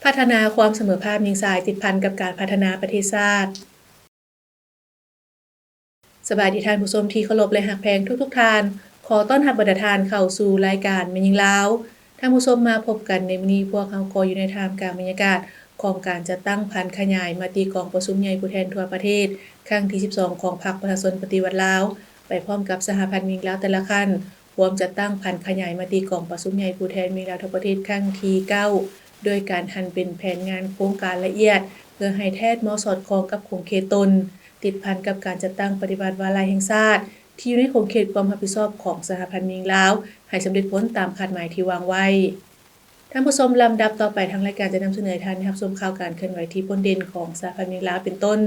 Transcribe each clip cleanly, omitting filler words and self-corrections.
พัฒนาความเสมอภาคหญิงชายติดพันกับการพัฒนาประเทศชาติสบายดีท่านผู้ชมที่เคารพและรักแพงทุกท่านขอต้อนรับบรรดาท่านเข้าสู่รายการแม่หญิงลาวท่านผู้ชมมาพบกันในมื้อนี้พวกเราก็อยู่ในท่ามกลางบรรยากาศของการจัดตั้งพันขยายมติกองประชุมใหญ่ผู้แทนทั่วประเทศครั้งที่12ของพรรคประชาชนปฏิวัติลาวไปพร้อมกับสหพันธ์หญิงลาวแต่ละขั้นรวมจัดตั้งพันขยายมติกองประชุมใหญ่ผู้แทนหญิงลาวทั่วประเทศครั้งที่9โดยการหั่นเป็นแผนงานโครงการละเอียดเพื่อให้แทศเหมาะสอดคล้องกับโครงเขตตนติดพันกับการจัดตั้งปฏิบัติวาระแห่งชาติที่อยู่ในโครงเขตความรับผิดชอบของสหพันธ์หญิงลาวให้สำเร็จผลตามคาดหมายที่วางไว้ท่านผู้ชมลำดับต่อไปทางรายการจะนำเสนอท่านรับชมข่าวการเคลื่อนไหวที่พ้นเด่นของสหพันธ์หญิงลาวเป็นต้น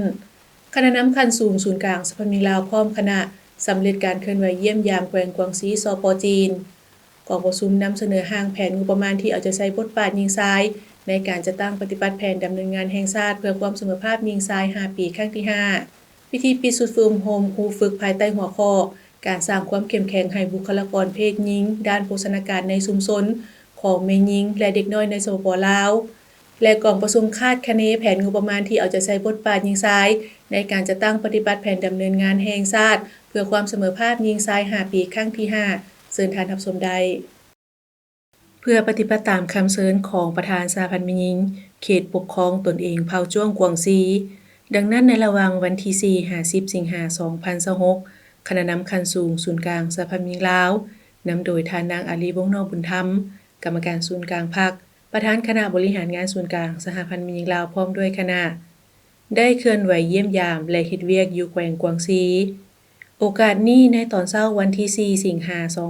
คณะนำคันสูงศูนย์กลางสหพันธ์หญิงลาวพร้อมคณะสำเร็จการเคลื่อนไหวเยี่ยมยามแขวงกวางซีสป.จีนกองประชุมนำเสนอร่างแผนงบประมาณที่เอาใจใส่บทบาทหญิงชายในการจัดตั้งปฏิบัติแผนดำเนินงานแห่งชาติเพื่อความเสมอภาคหญิงชาย5ปีครั้งที่5พิธีปิดสุดฟูมโฮมครูฝึกภายใต้หัวข้อการสร้างความเข้มแข็งให้บุคลากรเพศหญิงด้านโภชนาการในชุมชนของแม่หญิงและเด็กน้อยในสปป.ลาวและกองประชุมคาดคะเนแผนงบประมาณที่เอาใจใส่บทบาทหญิงชายในการจัดตั้งปฏิบัติแผนดำเนินงานแห่งชาติเพื่อความเสมอภาคหญิงชาย5ปีครั้งที่5เชิญท่านรับชมได้เพื่อปฏิบัติตามคำเชิญของประธานสหพันธ์แม่หญิงเขตปกครองตนเองเผ่าจ้วงกวางซีดังนั้นในระหว่างวันที่4-50 สิงหาคม 2026คณะนำคันสูงศูนย์กลางสหพันธ์หญิงลาวนำโดยท่านนางอาลีวงศ์นอกบุญธรรมกรรมการศูนย์กลางพรรคประธานคณะบริหารงานศูนย์กลางสหพันธ์หญิงลาวพร้อมด้วยคณะได้เคลื่อนไหวเยี่ยมยามและเฮ็ดเวียกอยู่แขวงกวางซีโอกาสนี้ในตอนเช้าวันที่4 สิงหาคม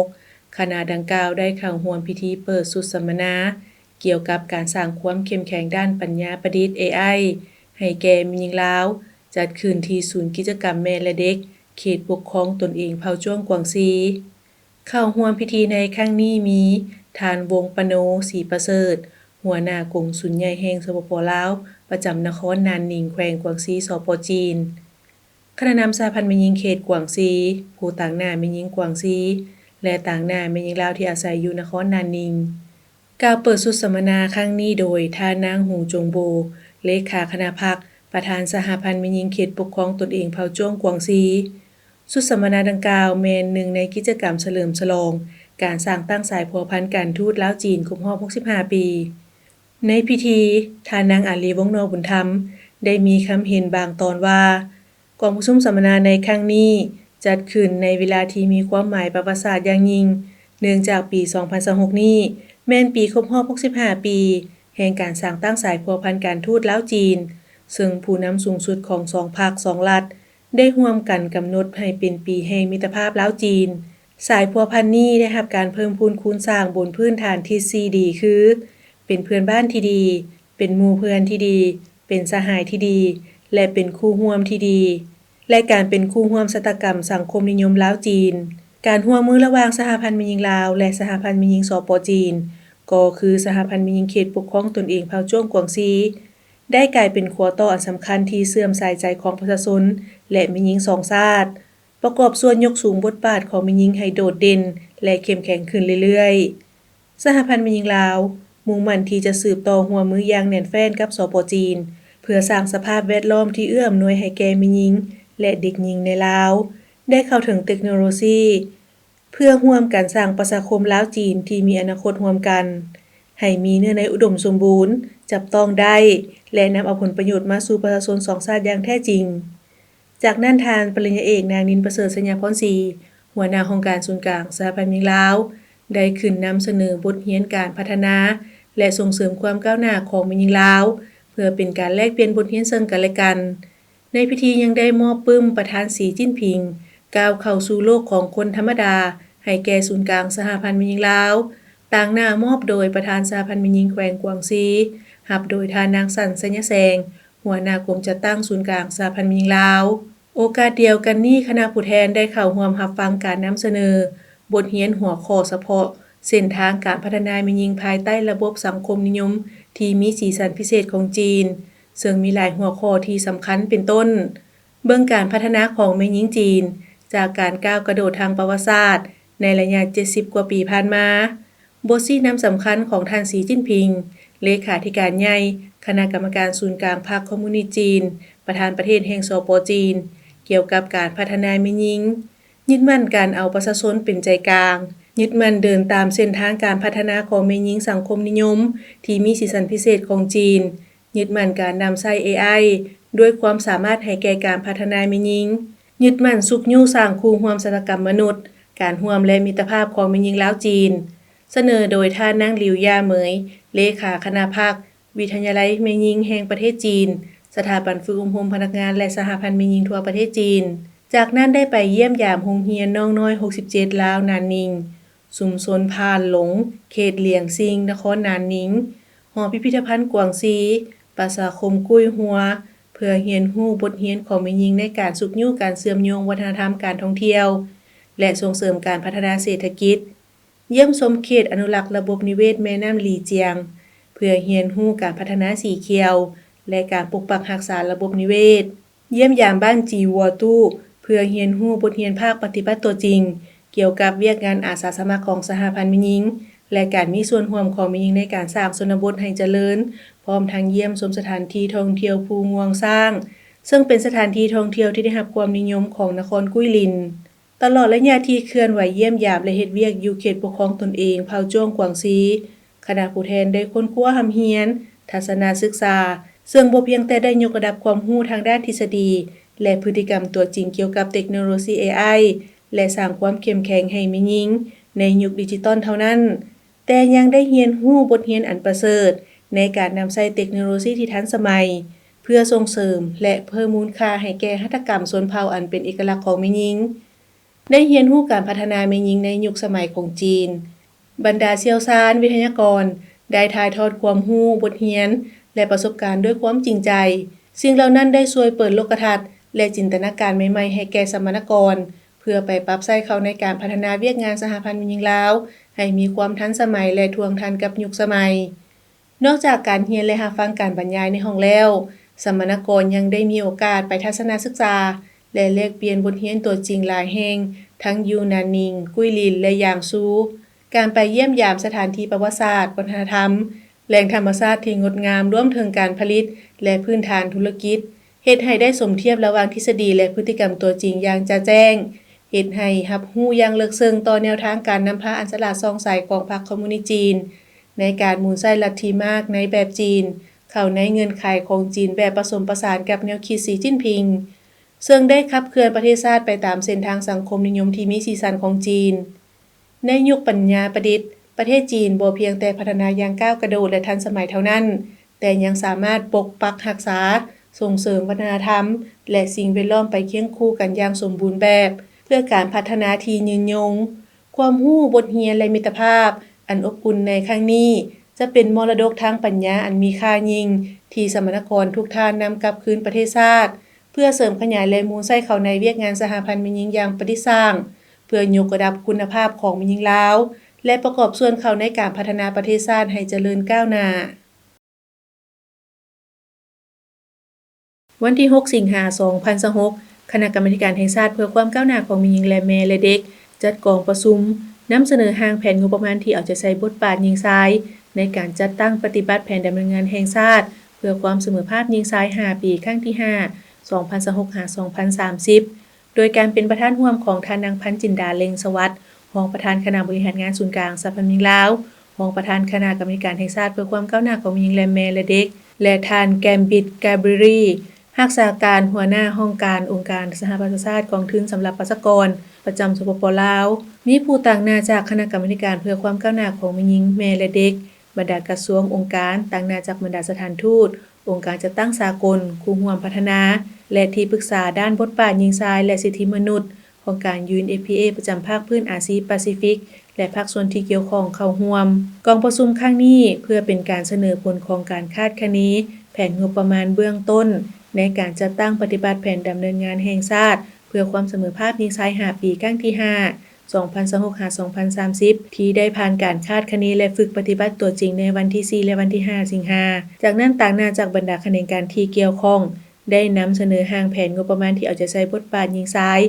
2026คณะดังกล่าวได้เข้าร่วมพิธีเปิดสุดสัมมนาเกี่ยวกับการสร้างความเข้มแข็งด้านปัญญาประดิษฐ์ AI ให้แก่แม่หญิงลาวจัดขึ้นที่ศูนย์กิจกรรมแม่และเด็กเขตปกครองตนเองเผ่าจ้วงกวางซีเข้าร่วมพิธีในครั้งนี้มีท่านวงปโนศรีประเสริฐหัวหน้ากงสุลใหญ่แห่งสปป.ลาวประจำนครนานนิงแขวงกวางซีสป.จีนคณะนำสหพันธ์แม่หญิงเขตกวางซีผู้ต่างหน้าแม่หญิงกวางซีและต่างหน้าแม่หญิงลาวที่อาศัยอยู่นครนานนิงกล่าวเปิดสุดสัมมนาครั้งนี้โดยท่านางหูจงโบเลขาคณะพรรคประธานสหพันธ์แม่หญิงเขตปกครองตนเองเผ่าจ้วงกวางซีสุดสัมมนาดังกล่าวแม่นหนึ่งในกิจกรรมเฉลิมฉลองการสร้างตั้งสายพัวพันการทูตลาวจีนครบรอบ65ปีในพิธีท่านนางอาลีวงศ์นอกบุญธรรมได้มีคำเห็นบางตอนว่ากองประชุมสัมมนาในครั้งนี้จัดขึ้นในเวลาที่มีความหมายประวัติศาสตร์อย่างยิ่งเนื่องจากปี2026นี้แม่นปีครบรอบ65ปีแห่งการสร้างตั้งสายพัวพันการทูตลาวจีนซึ่งผู้นำสูงสุดของ2พรรค2รัฐได้ร่วมกันกำหนดให้เป็นปีแห่งมิตรภาพลาวจีนสายพัวพันนี้ได้รับการเพิ่มพูนคูณสร้างบนพื้นฐานที่4ดีคือเป็นเพื่อนบ้านที่ดีเป็นหมู่เพื่อนที่ดีเป็นสหายที่ดีและเป็นคู่ร่วมที่ดีและการเป็นคู่ร่วมชะตากรรมสังคมนิยมลาวจีนการร่วมมือระหว่างสหพันธ์แม่หญิงลาวและสหพันธ์แม่หญิงสป.จีนก็คือสหพันธ์แม่หญิงเขตปกครองตนเองเผ่าจ้วงกวางซีได้กลายเป็นขัวต่ออันสำคัญที่เสื่อมสายใจของประชาชนและแม่หญิงสองชาติประกอบส่วนยกสูงบทบาทของแม่หญิงให้โดดเด่นและเข้มแข็งขึ้นเรื่อยๆสหพันธ์แม่หญิงลาวมุ่งมั่นที่จะสืบต่อหัวมืออย่างแน่นแฟ้นกับสป.จีนเพื่อสร้างสภาพแวดล้อมที่เอื้ออำนวยให้แก่แม่หญิงและเด็กหญิงในลาวได้เข้าถึงเทคโนโลยีเพื่อร่วมกันสร้างประชาคมลาวจีนที่มีอนาคตร่วมกันให้มีเนื้อในอุดมสมบูรณ์จับต้องได้และนำเอาผลประโยชน์มาสู่ประชาชนสองชาติอย่างแท้จริงจากนั้นทานปริญญาเอกนางนินประเสริฐสัญญาพรศรีหัวหน้าโครงการศูนย์กลางสหพันธ์หญิงลาวได้ขึ้นนำเสนอบทเรียนการพัฒนาและส่งเสริมความก้าวหน้าของแม่หญิงลาวเพื่อเป็นการแลกเปลี่ยนบทเรียนซึ่งกันและกันในพิธียังได้มอบปึ้มประธานสีจิ้นผิงก้าวเข้าสู่โลกของคนธรรมดาให้แก่ศูนย์กลางสหพันธ์แม่หญิงลาวต่างหน้ามอบโดยประธานสหพันธ์แม่หญิงแขวงกวางซีรับโดยท่านนางสันสัญญแสงหัวหน้ากรมจัดตั้งศูนย์กลางสหพันธ์แม่หญิงลาวโอกาสเดียวกันนี้คณะผู้แทนได้เข้าร่วมรับฟังการนำเสนอบทเรียนหัวข้อเฉพาะเส้นทางการพัฒนาแม่หญิงภายใต้ระบบสังคมนิยมที่มีสีสันพิเศษของจีนซึ่งมีหลายหัวข้อที่สำคัญเป็นต้นเบื้องการพัฒนาของแม่หญิงจีนจากการก้าวกระโดดทางประวัติศาสตร์ในระยะ70กว่าปีผ่านมาบทชี้นำสำคัญของท่านสีจิ้นผิง เลขาธิการใหญ่คณะกรรมการศูนย์กลางพรรคคอมมิวนิสต์จีนประธานประเทศแห่งสป.จีนเกี่ยวกับการพัฒนาแม่หญิงยึดมั่นการเอาประชาชนเป็นใจกลางยึดมั่นเดินตามเส้นทางการพัฒนาของแม่หญิงสังคมนิยมที่มีสีสันพิเศษของจีนยึดมั่นการนำใช้ AI ด้วยความสามารถให้แก่การพัฒนาแม่หญิงยึดมั่นสุขยู่สร้างคู่ร่วมชะตกรรมมนุษย์การร่วมและมิตรภาพของแม่หญิงลาวจีนเสนอโดยท่านนางหลิวย่าเหมยเลขาคณะภาควิทยาลัยแม่หญิงแห่งประเทศจีนสถาบันฝึกอบรมพนักงานและสหพันธ์แม่หญิงทั่วประเทศจีนจากนั้นได้ไปเยี่ยมยามโรงเรียนน้องน้อย67ลาวนานนิงชุมชนพานหลงเขตเหลียงซิงนครนานนิงหอพิพิธภัณฑ์กวางซีประชาคมกุ้ยหัวเพื่อเรียนรู้บทเรียนของแม่หญิงในการสุขยู่การเชื่อมโยงวัฒนธรรมการท่องเที่ยวและส่งเสริมการพัฒนาเศรษฐกิจเยี่ยมชมเขตอนุรักษ์ระบบนิเวศแม่น้ำหลีเจียงเพื่อเรียนรู้การพัฒนาสีเขียวและการปกปักรักษาระบบนิเวศเยี่ยมยามบ้านจีวัวตู้เพื่อเรียนรู้บทเรียนภาคปฏิบัติตัวจริงเกี่ยวกับเวียกงานอาสาสมัครของสหพันธ์แม่หญิงและการมีส่วนร่วมของแม่หญิงในการสร้างชนบทให้เจริญพร้อมทั้งเยี่ยมชมสถานที่ท่องเที่ยวภูงวงสร้างซึ่งเป็นสถานที่ท่องเที่ยวที่ได้รับความนิยมของนครกุ้ยลินตลอดระยะที่เคลื่อนไหวเยี่ยมยามและเฮ็ดเวียกอยู่เขตปกครองตนเองเผ่าจ้วงกวางซีคณะผู้แทนได้ค้นคว้าหำเฮียนทัศนศึกษาซึ่งบ่เพียงแต่ได้ยกระดับความรู้ทางด้านทฤษฎีและพฤติกรรมตัวจริงเกี่ยวกับเทคโนโลยี AI และสร้างความเข้มแข็งให้แม่หญิงในยุคดิจิทัลเท่านั้นแต่ยังได้เรียนรู้บทเรียนอันประเสริฐในการนำใช้เทคโนโลยีที่ทันสมัยเพื่อส่งเสริมและเพิ่มมูลค่าให้แก่หัตถกรรมชนเผ่าอันเป็นเอกลักษณ์ของแม่หญิงได้เรียนรู้การพัฒนาแม่หญิงในยุคสมัยของจีนบรรดาเชี่ยวชาญวิทยากรได้ถ่ายทอดความรู้บทเรียนและประสบการณ์ด้วยความจริงใจสิ่งเหล่านั้นได้ช่วยเปิดโลกทัศน์และจินตนาการใหม่ๆให้แก่สมณกรเพื่อไปปรับใช้เข้าในการพัฒนาเวียกงานสหพันธ์แม่หญิงลาวให้มีความทันสมัยและทวงทันกับยุคสมัยนอกจากการเรียนและรับฟังการบรรยายในห้องแล้วสมณกรยังได้มีโอกาสไปทัศนศึกษาและแลกเปลี่ยนบทเรียนตัวจริงหลายแห่งทั้งอยู่นานนิงกุ้ยลินและยางซูการไปเยี่ยมยามสถานที่ประวัติศาสตร์วัฒนธรรมแหล่งธรรมชาติที่งดงามรวมถึงการผลิตและพื้นฐานธุรกิจเฮ็ดให้ได้สมเทียบระหว่างทฤษฎีและพฤติกรรมตัวจริงอย่างจะแจ้งเฮ็ดให้รับรู้อย่างลึกซึ้งต่อแนวทางการนำพาอันฉลาดซ่องไสของพรรคคอมมิวนิสต์จีนในการหมุนใช้ลัทธิมากในแบบจีนเข้าในเงื่อนไขของจีนแบบผสมผสานกับแนวคิดสีจิ้นผิงซึ่งได้ขับเคลื่อนประเทศชาติไปตามเส้นทางสังคมนิยมที่มีสีสันของจีนในยุคปัญญาประดิษฐ์ประเทศจีนบ่เพียงแต่พัฒนาอย่างก้าวกระโดดและทันสมัยเท่านั้นแต่ยังสามารถปกปักรักษาส่งเสริมวัฒนธรรมและสิ่งแวดล้อมไปเคียงคู่กันอย่างสมบูรณ์แบบเพื่อการพัฒนาที่ยืนยงความรู้บทเรียนและมิตรภาพอันอบอุ่นในครั้งนี้จะเป็นมรดกทางปัญญาอันมีค่ายิ่งที่สมณกรทุกท่านนำกลับคืนประเทศชาติเพื่อเสริมขยายและมูลใช้เข้าในเวียกงานสหพันธ์แม่หญิงอย่างประดิษฐ์สร้างเพื่อยกระดับคุณภาพของแม่หญิงลาวและประกอบส่วนเข้าในการพัฒนาประเทศชาติให้เจริญก้าวหน้าวันที่6สิงหาคม2026คณะกรรมาธิการแห่งชาติเพื่อความก้าวหน้าของแม่หญิงและแม่และเด็กจัดกองประชุมนำเสนอร่างแผนงบประมาณที่เอาใจใส่บทบาทหญิงชายในการจัดตั้งปฏิบัติแผนดำเนินงานแห่งชาติเพื่อความเสมอภาคหญิงชาย5ปีครั้งที่5 2026-2030โดยการเป็นประธานร่วมของท่านนางพันธ์จินดาเล็งสวัสดิ์รองประธานคณะบริหารงานศูนย์กลางสหพันธ์แม่หญิงลาวรองประธานคณะกรรมาธิการแห่งชาติเพื่อความก้าวหน้าของแม่หญิงและแม่และเด็กและท่านแกมบิดกาบรีรักษาการหัวหน้าห้องการองค์การสหประชาชาติกองทุนสำหรับประชากรประจำสปป.ลาวมีผู้ต่างหน้าจากคณะกรรมาธิการเพื่อความก้าวหน้าของแม่หญิงแม่และเด็กบรรดากระทรวงองค์การต่างหน้าจากบรรดาสถานทูตองค์การจัดตั้งสากลคู่ร่วมพัฒนาและที่ปรึกษาด้านบทบาทหญิงชายและสิทธิมนุษย์ของการ UNFPA ประจำภาคพื้นอาซีแปซิฟิกและภาคส่วนที่เกี่ยวข้องเข้าร่วมกองประชุมครั้งนี้เพื่อเป็นการเสนอผลของการคาดคะเนแผนงบประมาณเบื้องต้นในการจัดตั้งปฏิบัติแผนดำเนินงานแห่งชาติเพื่อความเสมอภาคหญิงชาย5ปีครั้งที่2026-2030ที่ได้ผ่านการคาดคะเนและฝึกปฏิบัติตัวจริงในวันที่4และวันที่5สิงหาจากนั้นต่างหน้าจากบรรดาคณะการที่เกี่ยวข้องได้นำเสนอร่างแผนงบประมาณที่เอาใจใส่บทบาทหญิงชาย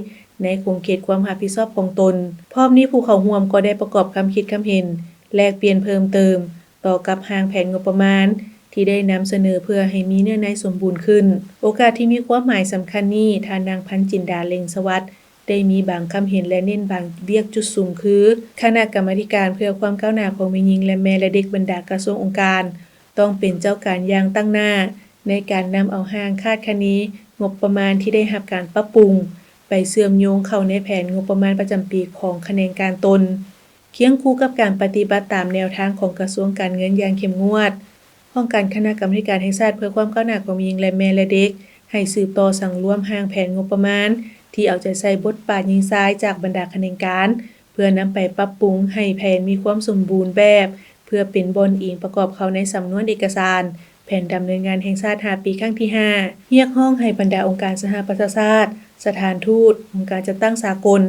ในขอบเขตความรับผิดชอบของตนพร้อมนี้ผู้เข้าร่วมก็ได้ประกอบความคิดความเห็นแลกเปลี่ยนเพิ่มเติม ต่อกับร่างแผนงบประมาณที่ได้นำเสนอเพื่อให้มีเนื้อในสมบูรณ์ขึ้นโอกาสที่มีความหมายสำคัญนี้ทานนางพันจินดาเล็งสวัสดิ์ได้มีบางคำเห็นและเน้นบางเวียกจุดสูงคือคณะกรรมาธิการเพื่อความก้าวหน้าของแม่หญิงและแม่และเด็กบรรดากระทรวงองค์การต้องเป็นเจ้าการอย่างตั้งหน้าในการนำเอาร่างคาดคะเนงบประมาณที่ได้รับการปรับปรุงไปเชื่อมโยงเข้าในแผนงบประมาณประจำปีของคะแนนการตนเคียงคู่กับการปฏิบัติตามแนวทางของกระทรวงการเงินอย่างเข้มงวดห้องการคณะกรรมาการแห่งชาติเพื่อความก้าวหน้าของหญิงและแม่และเด็กให้สืบต่อสั่งร่วมร่างแผนงบประมาณที่เอาใจใส่บทบาทหญิงชายจากบรรดาคะแนนการเพื่อนำไปปรับปรุงให้แผนมีความสมบูรณ์แบบเพื่อเป็นบนอิงประกอบเข้าในสำนวนเอกสารแผนดำเนินงานแห่งชาติ5ปีครั้งที่5เรียกร้องให้บรรดาองค์การสหประชาชาติสถานทูตองค์การจัดตั้งสากล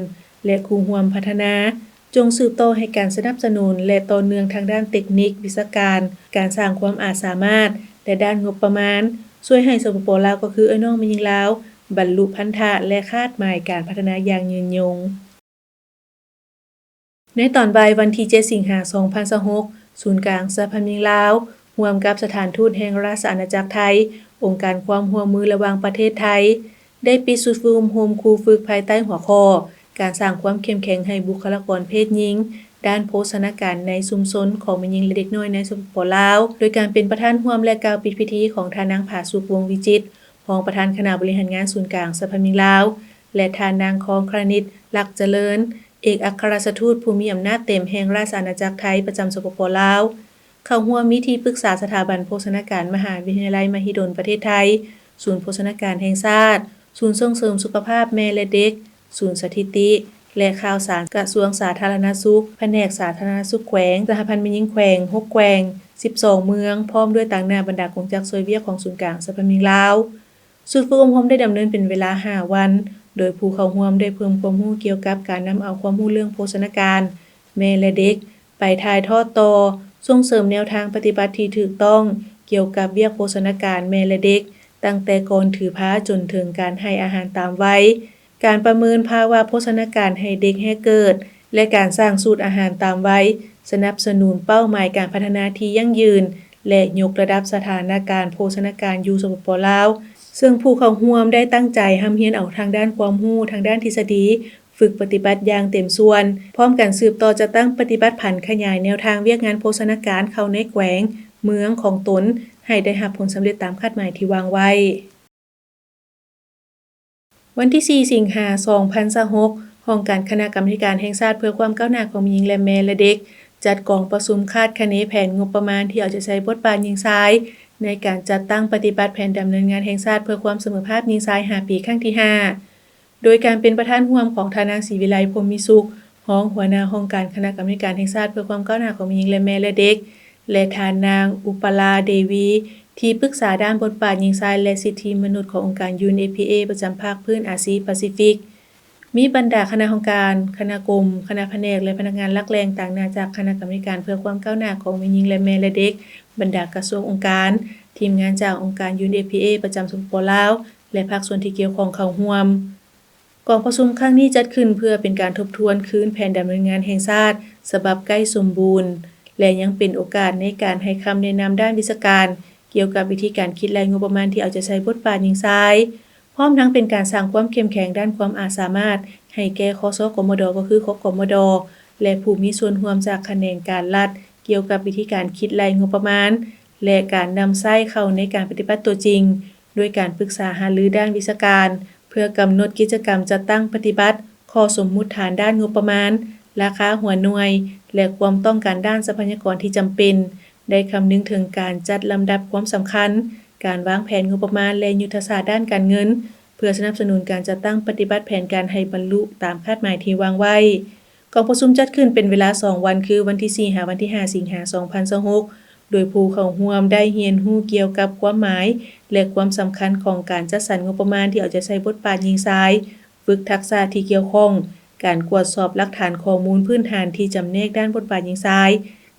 และคู่ร่วมพัฒนาจงสืบต่อให้การสนับสนุนและต่อเนื่องทางด้านเทคนิควิชาการการสร้างความอาจสามารถและด้านงบประมาณช่วยให้สปป.ลาวก็คือน้องแม่หญิงลาวบรรลุพันธะและคาดหมายการพัฒนาอย่างยืนยงในตอนบ่ายวันที่7สิงหาคม2026ศูนย์กลางสหพันธ์หญิงลาวร่วมกับสถานทูตแห่งราชอาณาจักรไทยองค์การความร่วมมือระหว่างประเทศไทยได้ปิดศูนย์ฝึกอบรมครูฝึกภายใต้หัวข้อการสร้างความเข้มแข็งให้บุคลากรเพศหญิงด้านโภชนาการในชุมชนของแม่หญิงและเด็กน้อยในสปป.ลาวโดยการเป็นประธานร่วมและกล่าวปิดพิธีของท่านนางผาสุกวงศ์วิจิตรรองประธานคณะบริหารงานศูนย์กลางสหพันธ์หญิงลาวและท่านนางคองคณิตลักษณ์เจริญเอกอัครราชทูตผู้มีอำนาจเต็มแห่งราชอาณาจักรไทยประจำสปป.ลาวเข้าร่วมมีที่ปรึกษาสถาบันโภชนาการมหาวิทยาลัยมหิดลประเทศไทยศูนย์โภชนาการแห่งชาติศูนย์ส่งเสริมสุขภาพแม่และเด็กศูนย์สถิติและข่าวสารกระทรวงสาธารณสุขแผนกสาธารณสุขแขวงสหพันธ์แม่หญิงแขวง6แขวง12เมืองพร้อมด้วยต่างหน้าบรรดากงจักรซอยเวียกของศูนย์กลางสหพันธ์หญิงลาวศูนย์ฝึกอบรมได้ดำเนินเป็นเวลา5วันโดยผู้เข้าร่วมได้เพิ่มความรู้เกี่ยวกับการนำเอาความรู้เรื่องโภชนาการแม่และเด็กไปถ่ายทอดต่อส่งเสริมแนวทางปฏิบัติที่ถูกต้องเกี่ยวกับเวียกโภชนาการแม่และเด็กตั้งแต่ก่อนถือผ้าจนถึงการให้อาหารตามวัยการประเมินภาวะโภชนาการให้เด็กให้เกิดและการสร้างสูตรอาหารตามวัยสนับสนุนเป้าหมายการพัฒนาที่ยั่งยืนและยกระดับสถานการณ์โภชนาการอยู่สปป.ลาวซึ่งผู้เข้าร่วมได้ตั้งใจร่ำเรียนเอาทางด้านความรู้ทางด้านทฤษฎีฝึกปฏิบัติอย่างเต็มส่วนพร้อมกันสืบต่อจะตั้งปฏิบัติผันขยายแนวทางเวียกงานโภชนาการเข้าในแขวงเมืองของตนให้ได้รับผลสำเร็จตามคาดหมายที่วางไว้วันที่4สิงหาคม2026ห้องการคณะกรรมาการแห่งชาติเพื่อความก้าวหน้าของหญิงและแม่และเด็กจัดกองประชุมคาดคะเนแผนงบประมาณที่เอาใจใส่บทบาทหญิงชายในการจัดตั้งปฏิบัติแผนดำเนินงานแห่งชาติเพื่อความเสมอภาคหญิงชาย5ปีครั้งที่5โดยการเป็นประธานร่วมของทนางศรีวิไลพรหมมิสุขรองหัวหน้าห้องการคณะกรรมาการแห่งชาติเพื่อความก้าวหน้าของหญิงและแม่และเด็กและทนางอุปลาเดวีที่ปรึกษาด้านบทบาทหญิงชายและสิทธิมนุษย์ขององค์การ UNFPA ประจำภาคพื้นอาซีแปซิฟิกมีบรรดาคณะองค์การคณะกรมคณะแผนกและพนักงานหลักแหล่งต่างหน้าจากคณะกรรมาการเพื่อความก้าวหน้าของหญิงและแม่และเด็กบรรดากระทรวงองค์การทีมงานจากองค์การ UNFPA ประจำสปป.ลาวและภาคส่วนที่เกี่ยวข้องเข้าร่วมกองประชุมครั้งนี้จัดขึ้นเพื่อเป็นการทบทวนคืนแผนดำเนินงานแห่งชาติฉบับใกล้สมบูรณ์และยังเป็นโอกาสในการให้คำแนะนำด้านวิชาการเกี่ยวกับวิธีการคิดรายงบประมาณที่เอาใจใส่บทบาทหญิงชายพร้อมทั้งเป็นการสร้างความเข้มแข็งด้านความอาจสามารถให้แก่คสกมดก็คือคกมดและผู้มีส่วนร่วมจากแขนงการรัฐเกี่ยวกับวิธีการคิดรายงบประมาณและการนำใช้เข้าในการปฏิบัติตัวจริงด้วยการปรึกษาหารือด้านวิชาการเพื่อกำหนดกิจกรรมจัดตั้งปฏิบัติข้อสมมุติฐานด้านงบประมาณราคาหัวหน่วยและความต้องการด้านทรัพยากรที่จำเป็นได้คำนึงถึงการจัดลำดับความสำคัญการวางแผนงบประมาณและยุทธศาสตร์ด้านการเงินเพื่อสนับสนุนการจัดตั้งปฏิบัติแผนการให้บรรลุตามคาดหมายที่วางไว้กองประชุมจัดขึ้นเป็นเวลา2วันคือวันที่4ถึงวันที่5สิงหาคม2026โดยผู้เข้าร่วมได้เรียนรู้เกี่ยวกับความหมายและความสำคัญของการจัดสรรงบประมาณที่เอาใจใส่บทบาทหญิงชายฝึกทักษะที่เกี่ยวข้องการตรวจสอบหลักฐานข้อมูลพื้นฐานที่จำแนกด้านบทบาทหญิงชาย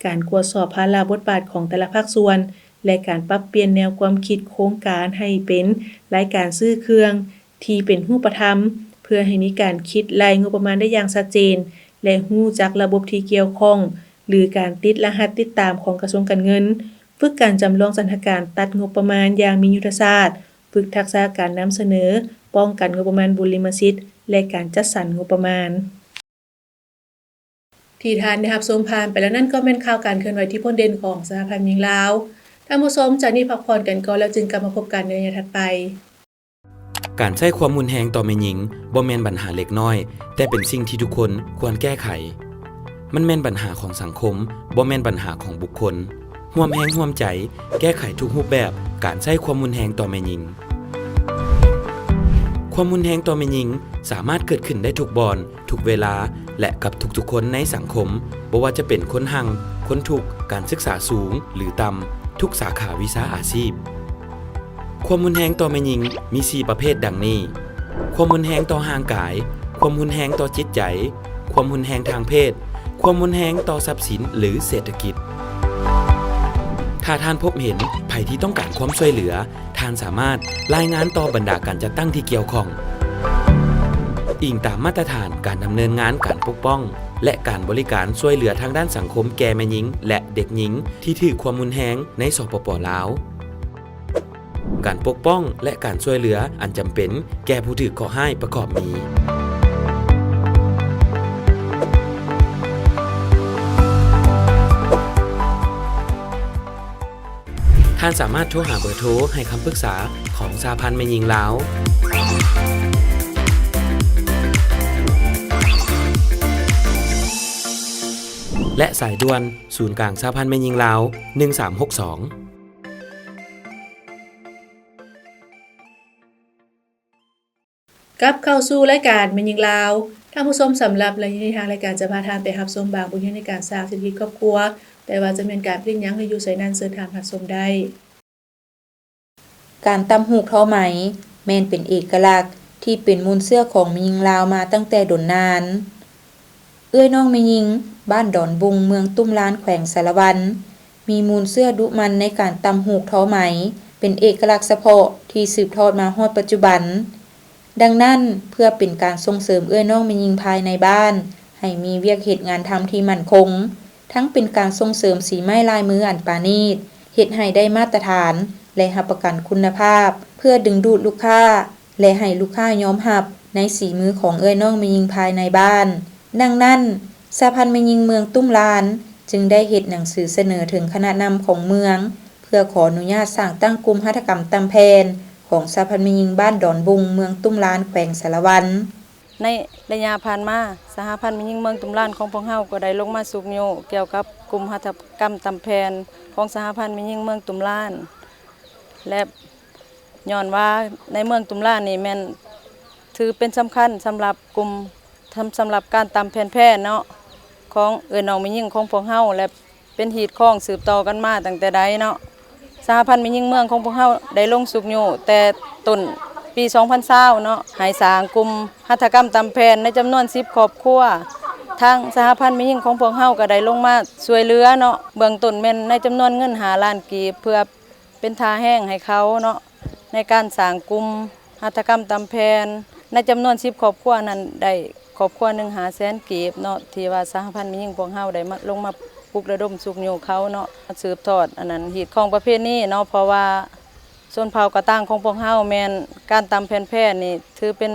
การตรวจสอบภาระบทบาทของแต่ละภาคส่วนและการปรับเปลี่ยนแนวความคิดโครงการให้เป็นรายการซื้อเครื่องที่เป็นรูปธรรมเพื่อให้มีการคิดรายงบประมาณได้อย่างชัดเจนและรู้จักระบบที่เกี่ยวข้อง หรือการติดรหัสติดตามของกระทรวงการเงินฝึกการจำลองสถานการณ์ตัดงบประมาณอย่างมียุทธศาสตร์ฝึกทักษะการนำเสนอป้องกันงบประมาณบุญลิมสิทธิ์และการจัดสรรงบประมาณที่ท่านได้รับชมผ่านไปแล้วนั่นก็เป็นข่าวการเคลื่อนไหวที่พ้นเด่นของสหพันธ์หญิงลาวท่านผู้ชมจากนี้พักผ่อนกันก่อนแล้วจึงกลับมาพบกันในระยะถัดไปการใช้ความรุนแรงต่อแม่หญิงบ่แม่นปัญหาเล็กน้อยแต่เป็นสิ่งที่ทุกคนควรแก้ไขมันแม่นปัญหาของสังคมบ่แม่นปัญหาของบุคคลร่วมแรงร่วมใจแก้ไขทุกรูปแบบการใช้ความรุนแรงต่อแม่หญิงความรุนแรงต่อแม่หญิงสามารถเกิดขึ้นได้ทุกบอนทุกเวลาและกับทุกๆคนในสังคมบ่ว่าจะเป็นคนหังคนทุกข์การศึกษาสูงหรือต่ำทุกสาขาวิชาอาชีพความรุนแรงต่อแม่หญิงมี4ประเภทดังนี้ความรุนแรงต่อร่างกายความรุนแรงต่อจิตใจความรุนแรงทางเพศความรุนแรงต่อทรัพย์สินหรือเศรษฐกิจถ้าท่านพบเห็นภัยที่ต้องการความช่วยเหลือท่านสามารถรายงานต่อบรรดาการจัดตั้งที่เกี่ยวข้องอิงตามมาตรฐานการดำเนินงานการปกป้องและการบริการช่วยเหลือทางด้านสังคมแก่แม่หญิงและเด็กหญิงที่ถูกความรุนแรงในสปป.ลาวการปกป้องและการช่วยเหลืออันจำเป็นแก่ผู้ถูกก่อร้ายประกอบมีท่านสามารถโทรหาเบอร์โทรให้คำปรึกษาของสหพันธ์แม่หญิงลาวและสายด่วนศูนย์กลางสหพันธ์แม่หญิงลาว1362กลับเข้าสู่รายการแม่หญิงลาวท่านผู้ชมสำหรับรายการทางรายการจะพาท่านไปรับชมบางบทเรียนในการสร้างเศรษฐกิจครอบครัวแต่ว่าจะเป็นการผลิตหยังหรืออยู่ไสนั้นเชิญท่านรับชมได้การตำหูกทอไหมแม่นเป็นเอกลักษณ์ที่เป็นมูลเสื้อของแม่หญิงลาวมาตั้งแต่ดนนานเอื้อยน้องแม่หญิงบ้านดอนบุงเมืองตุ้มล้านแขวงสารวันมีมูลเสื้อดุมันในการตำหูกทอไหมเป็นเอกลักษณ์เฉพาะที่สืบทอดมาฮอดปัจจุบันดังนั้นเพื่อเป็นการส่งเสริมเอื้อยน้องแม่หญิงภายในบ้านให้มีเวียกเฮ็ดงานทำที่มั่นคงทั้งเป็นการส่งเสริมสีไม้ลายมืออันปราณีตเฮ็ดให้ได้มาตรฐานและรับประกันคุณภาพเพื่อดึงดูดลูกค้าและให้ลูกค้ายอมรับในสีมือของเอื้อยน้องแม่หญิงภายในบ้านดังนั้นสหพันธ์แม่หญิงเมืองตุ้มลานจึงได้เฮ็ดหนังสือเสนอถึงคณะนำของเมืองเพื่อขออนุญาตสร้างตั้งกลุ่มหัตถกรรมตำแพนของสหพันธ์แม่หญิงบ้านดอนบุงเมืองตุ้มลานแขวงสารวันในระยะผ่านมาสหพันธ์แม่หญิงเมืองตุ้มลานของพวกเฮาก็ได้ลงมาสุกโยเกี่ยวกับกลุ่มหัตถกรรมตำแพนของสหพันธ์แม่หญิงเมืองตุ้มลานและย้อนว่าในเมืองตุ้มลานนี่แม่นถือเป็นสำคัญสำหรับกลุ่มสำหรับการตำแพนเนาะของน้องแม่หญิงของพวกเฮาและเป็นหีดข้องสืบต่อกันมาตั้งแต่ใดเนาะสหพันธ์แม่หญิงเมืองของพวกเฮาได้ลงสุกโยแต่ต้นปี2020เนาะให้สร้างกลุ่มหัตถกรรมตำแพนในจำนวน10ครอบครัวทางสหพันธ์แม่หญิงของพวกเฮาก็ได้ลงมาช่วยเหลือเนาะเบื้องต้นแม่นในจำนวนเงิน5ล้านกีบเพื่อเป็นท่าแห้งให้เขาเนาะในการสร้างกลุ่มหัตถกรรมตำแพนในจำนวน10ครอบครัวนั้นได้ครอบครัว1 500,000 กีบเนาะที่ว่าสหพันธ์แม่หญิงพวกเฮาได้มาลงมาปลุกระดมสุกโยเขาเนาะสืบทอดอันนั้นหีดของประเภทนี้เนาะเพราะว่าส่วนเผ่ากระต่างของพวกเฮาแม่นการตำแพนนี่ถือเป็น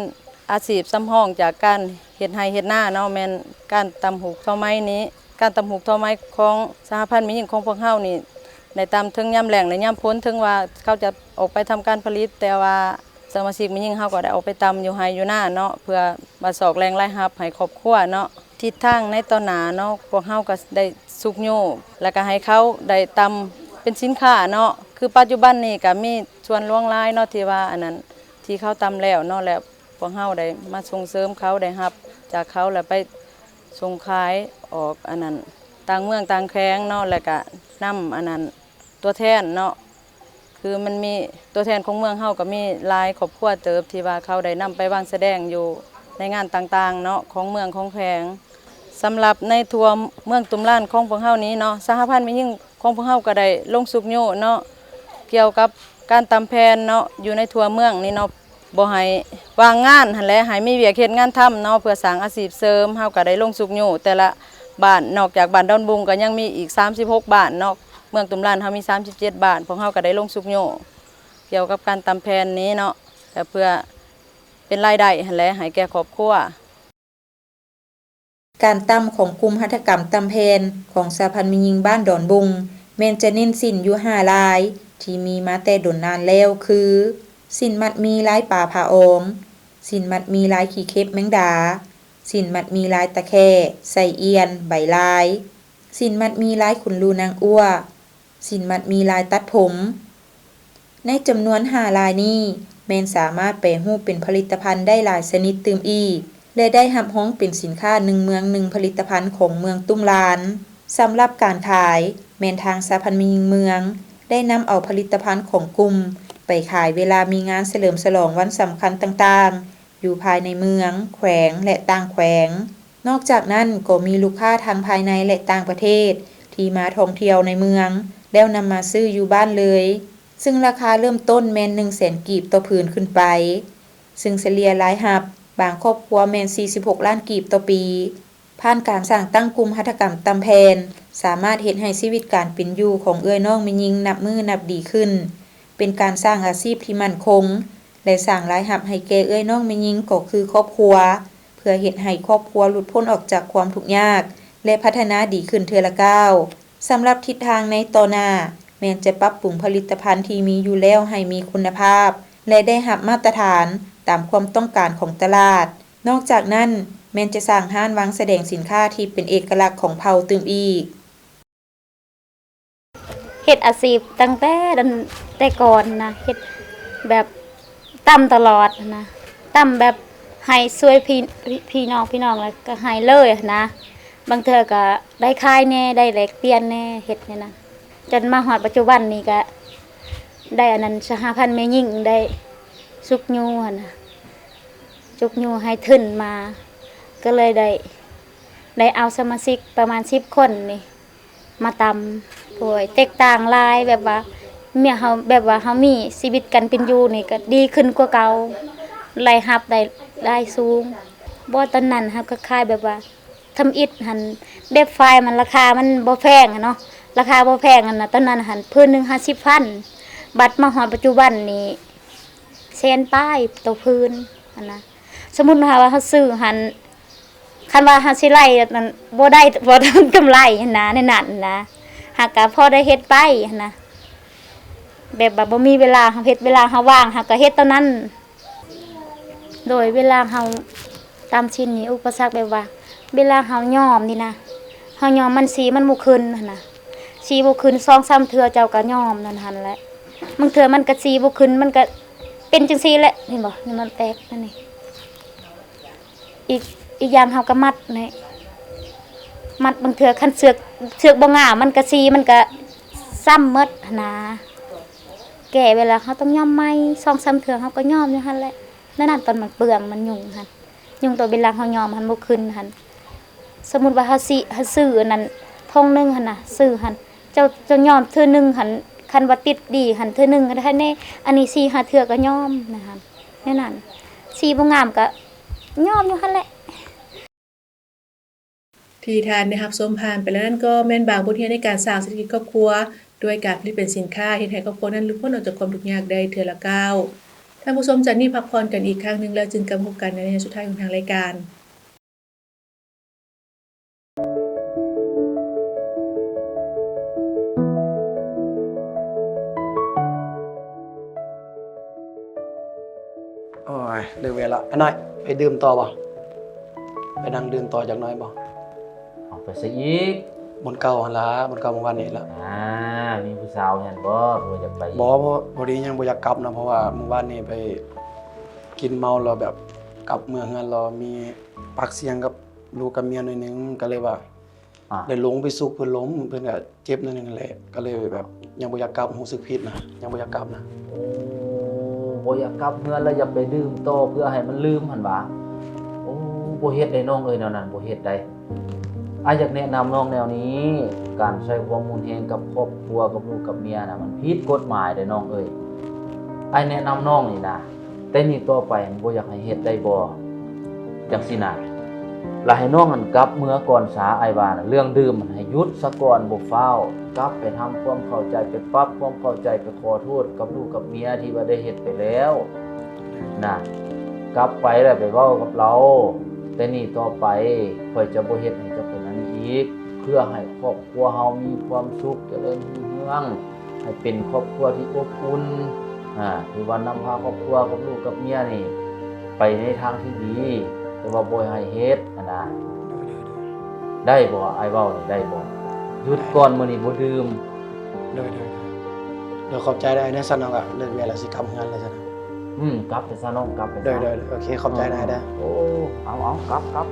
อาชีพสำรองจากการเฮ็ดไร่เฮ็ดนาเนาะแม่นการตำหูกทอไม้นี้การตำหูกทอไม้ของสหพันธ์แม่หญิงของพวกเฮานี่ได้ตำถึงยามแล้งและยามฝนถึงว่าเขาจะออกไปทำการผลิตแต่ว่าสมาชิกแม่หญิงเฮาก็ได้ออกไปตำอยู่ไร่อยู่นาเนาะเพื่อมาสอกแรงรายรับให้ครอบครัวเนาะทิศทางในตอนหน้าเนาะพวกเฮาก็ได้สุกโยแล้วก็ให้เขาได้ตำเป็นสินค้าเนาะคือปัจจุบันนี้ก็มีส่วนล่วงหลายเนาะที่ว่าอันนั้นที่เขาตำแล้วเนาะแล้วพวกเฮาได้มาส่งเสริมเขาได้รับจากเขาแล้วไปส่งขายออกอันนั้นต่างเมืองต่างแขวงเนาะแล้วก็นำอันนั้นตัวแทนเนาะคือมันมีตัวแทนของเมืองเฮาก็มีหลายครอบครัวเติบที่ว่าเขาได้นำไปวางแสดงอยู่ในงานต่างๆเนาะของเมืองของแขวงสำหรับในทัวร์เมืองตุ้มล้านของพวกเฮานี้เนาะสหพันธ์แม่หญิงของพวกเฮาก็ได้ลงสุกโยเนาะเกี่ยวกับการตำแพนเนาะอยู่ในทัวร์เมืองนี่เนาะบ่ให้วางงานหั่นแหละให้มีเวียกเฮ็ดงานทำเนาะเพื่อสร้างอาชีพเสริมเฮาก็ได้ลงสุกโยแต่ละ บ้านนอกจากบ้านดอนบุงก็ยังมีอีก36บ้านนอกเมืองตุมลานเฮามี37บ้านพวกเฮาก็ได้ลงสุกโยเกี่ยวกับการตำแพนนี้เนาะแต่เพื่อเป็นรายได้หั่นแหละให้แก่ครอบครัว การตำของกลุ่มหัตถกรรมตำแพนของสหพันธ์แม่หญิงบ้านดอนบุงแม่นจะเน้นสินอยู่5ลายที่มีมาแต่ดนนานแล้วคือสินมัดมีลายป่าผาอองสินมัดมีลายขี้เข็บแมงดาสินมัดมีลายตะแคใส่เอียนใบลายสินมัดมีลายขุนลูนางอ้วสินมัดมีลายตัดผมในจำนวน5ลายนี้แม่นสามารถแปรรูปเป็นผลิตภัณฑ์ได้หลายชนิดตื่มอีกและได้รับฮ้องเป็นสินค้า1เมือง1ผลิตภัณฑ์ของเมืองตุ้มลานสำหรับการขายแม่นทางสหพันธ์แม่หญิงเมืองได้นำเอาผลิตภัณฑ์ของกลุ่มไปขายเวลามีงานเฉลิมฉลองวันสำคัญต่างๆอยู่ภายในเมืองแขวงและต่างแขวงนอกจากนั้นก็มีลูกค้าทางภายในและต่างประเทศที่มาท่องเที่ยวในเมืองแล้วนำมาซื้ออยู่บ้านเลยซึ่งราคาเริ่มต้นแม่น 100,000 กีบต่อผืนขึ้นไปซึ่งเฉลี่ยรายรับบางครอบครัวแม่น46ล้านกีบต่อปีผ่านการสร้างตั้งกลุ่มหัตถกรรมตำแพนสามารถเฮ็ดให้ชีวิตการเป็นอยู่ของเอื้อยน้องแม่หญิงนับมือนับดีขึ้นเป็นการสร้างอาชีพที่มั่นคงและสร้างรายรับให้แก่เอื้อยน้องแม่หญิงก็คือครอบครัวเพื่อเฮ็ดให้ครอบครัวหลุดพ้นออกจากความทุกข์ยากและพัฒนาดีขึ้นเทื่อละก้าวสำหรับทิศทางในต่อหน้าแม้นจะปรับปรุงผลิตภัณฑ์ที่มีอยู่แล้วให้มีคุณภาพและได้รับมาตรฐานตามความต้องการของตลาดนอกจากนั้นแม้นจะสร้างห้านวางแสดงสินค้าที่เป็นเอกลักษณ์ของเผ่าตึมอีกเฮ็ดอาชีพตั้งแต่ก่อนนะเฮ็ดแบบตำตลอดนะตำแบบให้ช่วยพี่น้องแล้วก็ให้เลยนะบางเทื่อก็ได้ขายแน่ได้แลกเปลี่ยนแน่เฮ็ดเนี่ยนะจนมาฮอดปัจจุบันนี้ก็ได้อันนั้นสหพันธ์แม่หญิงได้สุกยูหั่นน่ะสุกยูให้ทุนมาก็เลยได้เอาสมาชิกประมาณ10คนนี่มาตำโดยแตกต่างหลายแบบว่าเมียเฮาแบบว่าเฮามีชีวิตกันเป็นอยู่นี่ก็ดีขึ้นกว่าเก่ารายรับได้สูงบ่ตอนนั้นครับก็คล้ายแบบว่าทำอิฐหั่นแบบไฟมันราคามันบ่แพงอะเนาะราคาบ่แพงอะนะตอนนั้นหั่นพื้นหนึง50,000บัดมาฮอดปัจจุบันนี้แสนป้ายต่อพื้นอันนะสมมุติว่าเฮาซื้อหั่นคันว่าเฮาสิไล่นั่นบ่ได้กำไรหั่นนะในนั้นนะหากก็พอได้เฮ็ดไปหั่นนะแบบว่าบ่มีเวลาเฮาเฮ็ดเวลาเฮาว่างเฮาก็เฮ็ดตอนนั้นโดยเวลาเฮาตามชิ้นนี้อุปสรรคแบบว่าเวลาเฮาย้อมนี่นะเฮาย้อมมันสีมันบ่ขึ้นหั่นน่ะสีบ่ขึ้น 2-3 เทื่อเจ้าก็ย้อมนั่นหั่นแหละบางเทื่อมันก็สีบ่ขึ้นมันก็เป็นจังซี่แหละเห็นบ่นี่มันแตกนั่นนี่อีกอย่างเฮาก็มัดนี่มัดบางเทื่อคันเสือกบ่งามมันก็สีมันก็ซ้ำหมดหั่นนะแก่เวลาเฮาต้องย้อมใหม่ 2-3 เทื่อเฮาก็ย้อมอยู่หั่นแหละนั่นน่ะตอนมันเปลืองมันยุ่งหั่นยุ่งตัวเวลาเฮาย้อมมันบ่ขึ้นหั่นสมมุติว่าเฮาซื้ออันนั้นทงนึงหั่นน่ะซื้อหั่นเจ้าย้อมเทื่อนึงหั่นคันว่าติดดีหั่นเทื่อนึงก็ได้แน่อันนี้4-5เทื่อก็ย้อมนะคะแน่นั่นสีบ่งามก็ย้อมอยู่หั่นแหละ ที่ทานได้รับชมผ่านไปแล้วนั่นก็แม่นบางบทเรียนในการสร้างเศรษฐกิจครอบครัวด้วยการผลิตเป็นสินค้าเฮ็ดให้ครอบครัวนั้นหลุดพ้นออกจากความทุกข์ยากได้เทื่อละก้าวท่านผู้ชมจากนี้พักผ่อนกันอีกครั้งหนึงแล้วจึงกลับมาพบกันในสุดท้ายของทางรายการ โอ้ยเลิกเวลาอันน้อยไปดื่มต่อบ่ไปนั่งดื่มต่อจักหน่อยบ่ ออกไปซะอีก บนเก่าหั่นล่ะบนเก่าเมื่อวานนี้ล่ะ มีผู้สาวเห็นบ่บ่อยากไป บ่พอดียังบ่อยากกลับนะเพราะว่าเมื่อวานนี้ไปกินเมาแล้วแบบกลับเมืองเฮือนเรามีปากเสียงกับลูกกับเมียหน่อยนึงก็เลยว่า อ่ะ ได้ลงไปซุกเพิ่นล้มเพิ่นก็เจ็บหน่อยนึงแหละก็เลยแบบยังบ่อยากกลับรู้สึกผิดนะยังบ่อยากกลับนะ โอ้บ่อยากกลับเฮือนแล้วอยากไปดื่มต่อเพื่อให้มันลืมหั่นหว่าโอ้บ่เฮ็ดได้น้องเอ้ยแนวนั้นบ่เฮ็ดได้อยากแนะนำน้องแนวนี้ การใช้ความรุนแรงกับครอบครัวกับลูกกับเมียน่ะมันผิดกฎหมายเด้น้องเอ้ยแนะนำน้องนี่นะแต่นี่ต่อไปบ่อยากให้เฮ็ดได้บ่จังซี่น่ะ แล้วให้น้องมันกลับเมื่อก่อนสาไอ้ว่าน่ะเรื่องดื่มมันให้หยุดซะก่อนบ่ฟ้าวกลับไปทำความเข้าใจไปปรับความเข้าใจไปขอโทษกับลูกกับเมียที่ว่าได้เฮ็ดไปแล้วนะกลับไปแล้วไปเว้ากับเราแต่นี่ต่อไปข่อยจะบ่เฮ็ดให้เจ้าเป็นอันนี้อีกเพื่อให้ครอบครัวเฮามีความสุขเจริญรุ่งเรืองให้เป็นครอบครัวที่อบอุ่นที่ว่านำพาครอบครัวกับลูกกับเมียนี่ไปในทางที่ดีแต่ว่าบ่ให้เฮ็ดนะได้บ่ไอ้เว้านี่ได้บ่หยุดก่อนมื้อนี้บ่ดื่ม เดี๋ยวขอบใจได้นะซั่นเนาะก็เลิกเวียนแล้วสิกลับเฮือนแล้วซั่น กลับไปซะน้องกลับไป เด้ ซะ อโอเคขอบใจนายเด้อ โอ้เอากลับ กลับ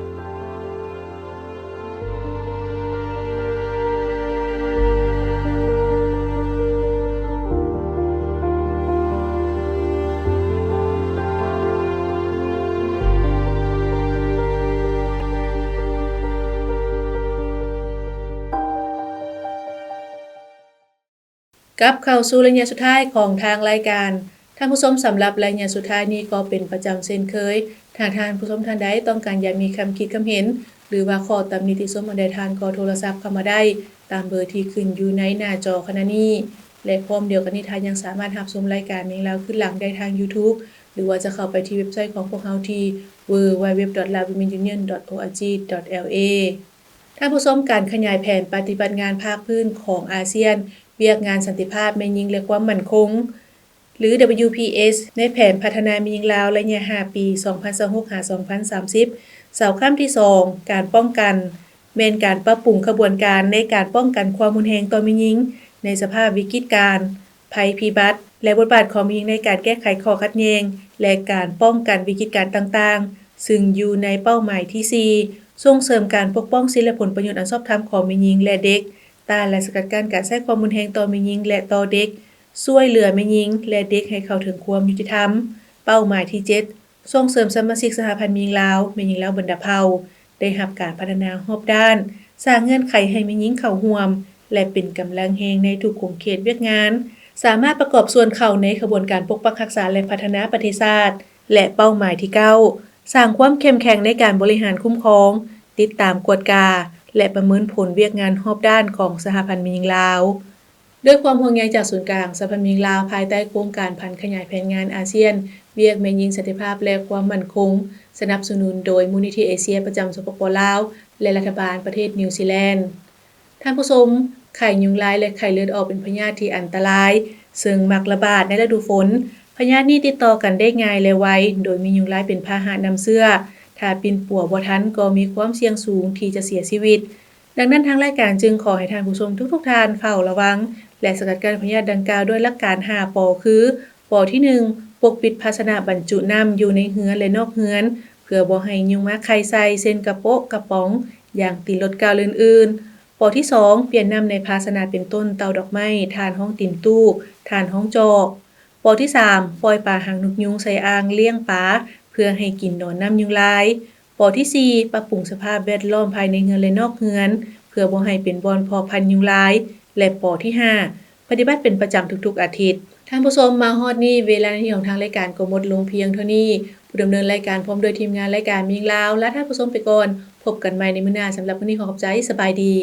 เข้าสู่ระยะสุดท้ายของทางรายการท่านผู้ชมสำหรับระยะสุดท้ายนี้ก็เป็นประจำเช่นเคยถ้าท่านผู้ชมท่านใดต้องการอยากมีคำคิดคำเห็นหรือว่าข้อตำหนิติชมอันใดท่านก็โทรศัพท์เข้ามาได้ตามเบอร์ที่ขึ้นอยู่ในหน้าจอขณะนี้และพร้อมเดียวกันนี้ท่านยังสามารถรับชมรายการนี้แล้วขึ้นหลังได้ทาง YouTube หรือว่าจะเข้าไปที่เว็บไซต์ของพวกเราที่ www.lawwomenunion.org.la ท่านผู้ชมการขยายแผนปฏิบัติงานภาคพื้นของอาเซียนเวียกงานสันติภาพแม่นยิงและความมั่นคงหรือ WPS ในแผนพัฒนาแม่นยิงลาวระยะ5 ปี 2026-2030 เสาข้ามที่ 2 การป้องกันแม่นการปรับปรุงขบวนการในการป้องกันความรุนแรงต่อแม่นยิงในสภาพวิกฤตการณ์ภัยพิบัติและบทบาทของแม่นยิงในการแก้ไขข้อขัดแย้งและการป้องกันวิกฤตการณ์ต่างๆซึ่งอยู่ในเป้าหมายที่ 4 ส่งเสริมการปกป้องสิทธิและผลประโยชน์อันชอบธรรมของแม่นยิงและเด็กต้านและสกัดกั้นการใช้ความรุนแรงต่อแม่นยิงและต่อเด็กช่วยเหลือแม่นยิงและเด็กให้เข้าถึงความยุติธรรมเป้าหมายที่ 7 ส่งเสริมสมาชิกสหพันธ์แม่นยิงลาวแม่นยิงลาวบรรดาเผ่าได้รับการพัฒนารอบด้านสร้างเงื่อนไขให้แม่นยิงเข้าร่วมและเป็นกำลังแรงในทุกขงเขตเวียกงานสามารถประกอบส่วนเข้าในขบวนการปกปักรักษาและพัฒนาประเทศชาติและเป้าหมายที่ 9 สร้างความเข้มแข็งในการบริหารคุ้มครองติดตามกวดกาและประเมินผลเวียกงานรอบด้านของสหพันธ์แม่นยิงลาวด้วยความห่วงใยจากศูนย์กลางสหพันธ์แม่นยิงลาวภายใต้โครงการพันขยายแผนงานอาเซียนเวียกแม่นยิงสันติภาพและความมั่นคงสนับสนุนโดยมูลนิธิเอเชียประจำสปป.ลาวและรัฐบาลประเทศนิวซีแลนด์ท่านผู้ชมไข้ยุงลายและไข้เลือดออกเป็นพยาธิที่อันตรายซึ่งมักระบาดในฤดูฝนพยาธินี้ติดต่อกันได้ง่ายและไวโดยมียุงลายเป็นพาหะนำเชื้อถ้าปิ่นปัวบ่ทันก็มีความเสี่ยงสูงที่จะเสียชีวิตดังนั้นทางรายการจึงขอให้ท่านผู้ชมทุกท่านเฝ้าระวังและสกัดกั้นพยาธิดังกล่าวด้วยหลักการ5 ป.คือป.ที่ 1 ปกปิดภาชนะบรรจุน้ำอยู่ในเรือนและนอกเรือนเพื่อบ่ให้ยุงมาไข่ใส่เช่นกระโปะกระป๋องอย่างติดรถกาวอื่นๆป.ที่ 2 เปลี่ยนน้ำในภาชนะเป็นต้นเตาดอกไม้ถ่านห้องติ่มตู้ถ่านห้องจอกป.ที่ 3 ปล่อยปลาหางนกยุงใส่อ่างเลี้ยงปลาเพื่อให้กินนอนน้ำยุงลายป.ที่ 4 ปรับปรุงสภาพแวดล้อมภายในเรือนและนอกเรือนเพื่อบ่ให้เป็นบ่อนเพาะพันธุ์ยุงลายและป.ที่ 5 ปฏิบัติเป็นประจำทุกๆอาทิตย์ท่านผู้ชมมาฮอดนี้เวลาที่ของทางรายการก็หมดลงเพียงเท่านี้ผู้ดำเนินรายการพร้อมโดยทีมงานรายการแม่นยิงลาวและท่านผู้ชมไปก่อนพบกันใหม่ในมื้อหน้าสำหรับวันนี้ขอขอบใจสบายดี